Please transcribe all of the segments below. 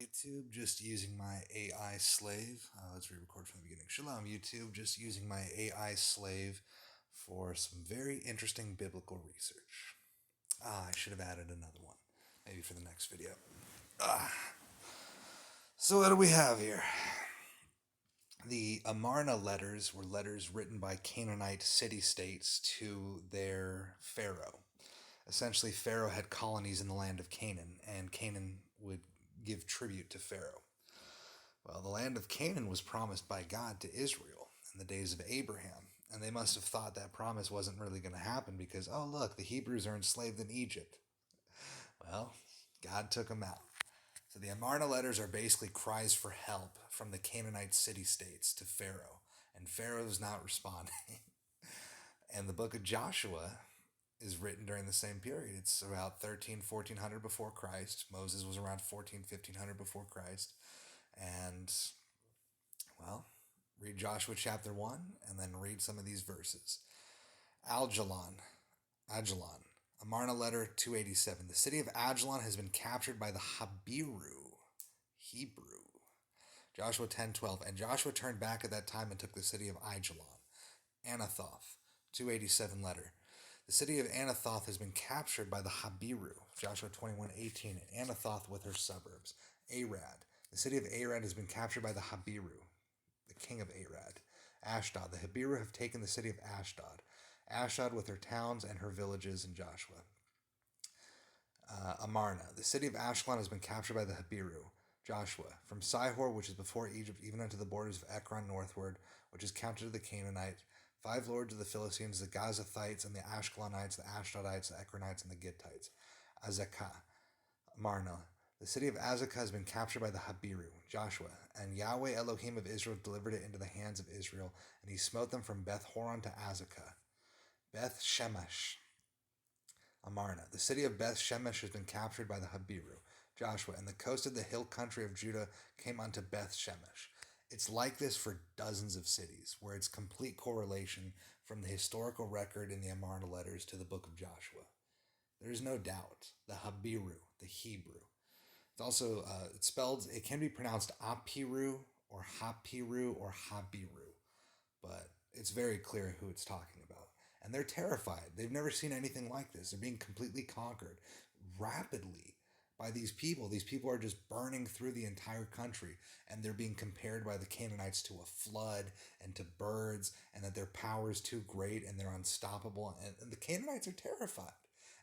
YouTube, just using my AI slave. Let's re-record from the beginning. Shalom, YouTube, just using my AI slave for some very interesting biblical research. I should have added another one, maybe for the next video. So what do we have here? The Amarna letters were letters written by Canaanite city-states to their pharaoh. Essentially, Pharaoh had colonies in the land of Canaan, and Canaan would give tribute to Pharaoh. Well, the land of Canaan was promised by God to Israel in the days of Abraham, and they must have thought that promise wasn't really going to happen because, oh, look, the Hebrews are enslaved in Egypt. Well, God took them out. So the Amarna letters are basically cries for help from the Canaanite city-states to Pharaoh, and Pharaoh is not responding. And the book of Joshua is written during the same period. It's about 1400 before Christ. Moses was around 1500 before Christ. And, well, read Joshua chapter 1 and then read some of these verses. Ajalon, Amarna letter 287. The city of Ajalon has been captured by the Hebrew. Joshua 10:12. And Joshua turned back at that time and took the city of Ajalon. Anathoth, 287 letter. The city of Anathoth has been captured by the Habiru. Joshua 21:18. Anathoth with her suburbs. Arad. The city of Arad has been captured by the Habiru, the king of Arad. Ashdod. The Habiru have taken the city of Ashdod. Ashdod with her towns and her villages in Joshua. Amarna. The city of Ashkelon has been captured by the Habiru. Joshua. From Sihor, which is before Egypt, even unto the borders of Ekron northward, which is counted to the Canaanite, 5 lords of the Philistines, the Gazathites, and the Ashkelonites, the Ashdodites, the Ekronites, and the Gittites. Azekah. Amarna. The city of Azekah has been captured by the Habiru. Joshua. And Yahweh Elohim of Israel delivered it into the hands of Israel, and he smote them from Beth Horon to Azekah. Beth Shemesh. Amarna. The city of Beth Shemesh has been captured by the Habiru. Joshua. And the coast of the hill country of Judah came unto Beth Shemesh. It's like this for dozens of cities, where it's complete correlation from the historical record in the Amarna letters to the book of Joshua. There's no doubt. The Habiru, the Hebrew. It's also, it can be pronounced Apiru or Hapiru or Habiru, but it's very clear who it's talking about. And they're terrified. They've never seen anything like this. They're being completely conquered rapidly by these people. These people are just burning through the entire country, and they're being compared by the Canaanites to a flood and to birds, and that their power is too great and they're unstoppable. And the Canaanites are terrified.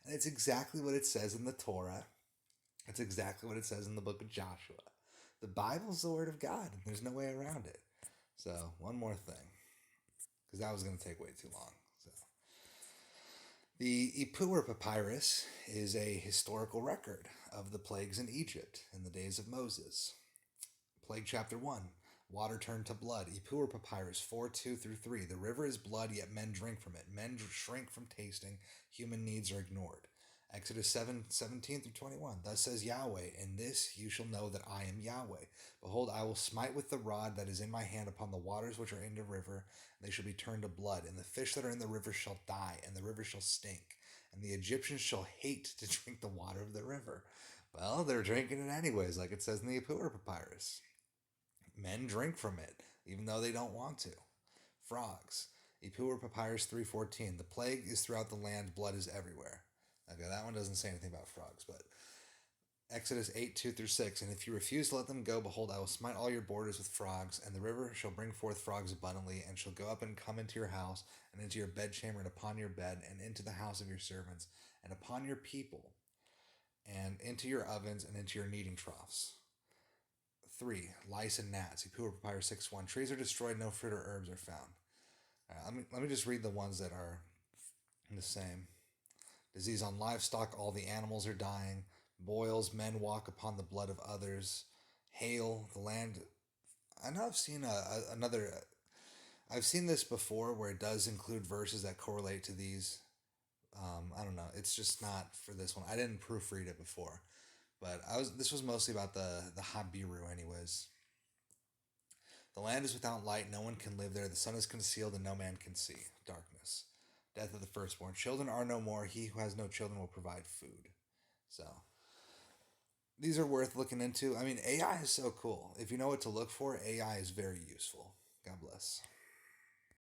And it's exactly what it says in the Torah. It's exactly what it says in the book of Joshua. The Bible's the word of God, and there's no way around it. So, one more thing, because that was going to take way too long. So, the Ipuwer Papyrus is a historical record of the plagues in Egypt in the days of Moses. Plague chapter 1, water turned to blood. Ipuwer Papyrus 4:2-3. The river is blood, yet men drink from it. Men shrink from tasting. Human needs are ignored. Exodus 7:17-21. Thus says Yahweh, in this you shall know that I am Yahweh. Behold, I will smite with the rod that is in my hand upon the waters which are in the river, and they shall be turned to blood. And the fish that are in the river shall die, and the river shall stink. And the Egyptians shall hate to drink the water of the river. Well, they're drinking it anyways, like it says in the Ipuwer Papyrus. Men drink from it, even though they don't want to. Frogs. Ipuwer Papyrus 3:14. The plague is throughout the land, blood is everywhere. Okay, that one doesn't say anything about frogs, but Exodus 8:2-6. And if you refuse to let them go, behold, I will smite all your borders with frogs, and the river shall bring forth frogs abundantly, and shall go up and come into your house, and into your bedchamber, and upon your bed, and into the house of your servants, and upon your people, and into your ovens, and into your kneading troughs. 3. Lice and gnats. Ipuwer Papyrus 6:1. Trees are destroyed, no fruit or herbs are found. Let me just read the ones that are the same. Disease on livestock, all the animals are dying. Boils, men walk upon the blood of others. Hail, the land. I know I've seen another. I've seen this before where it does include verses that correlate to these. I don't know. It's just not for this one. I didn't proofread it before, but This was mostly about the Habiru, anyways. The land is without light; no one can live there. The sun is concealed, and no man can see. Darkness. Death of the firstborn. Children are no more. He who has no children will provide food. So, These are worth looking into. I mean, AI is so cool. If you know what to look for, AI is very useful. God bless.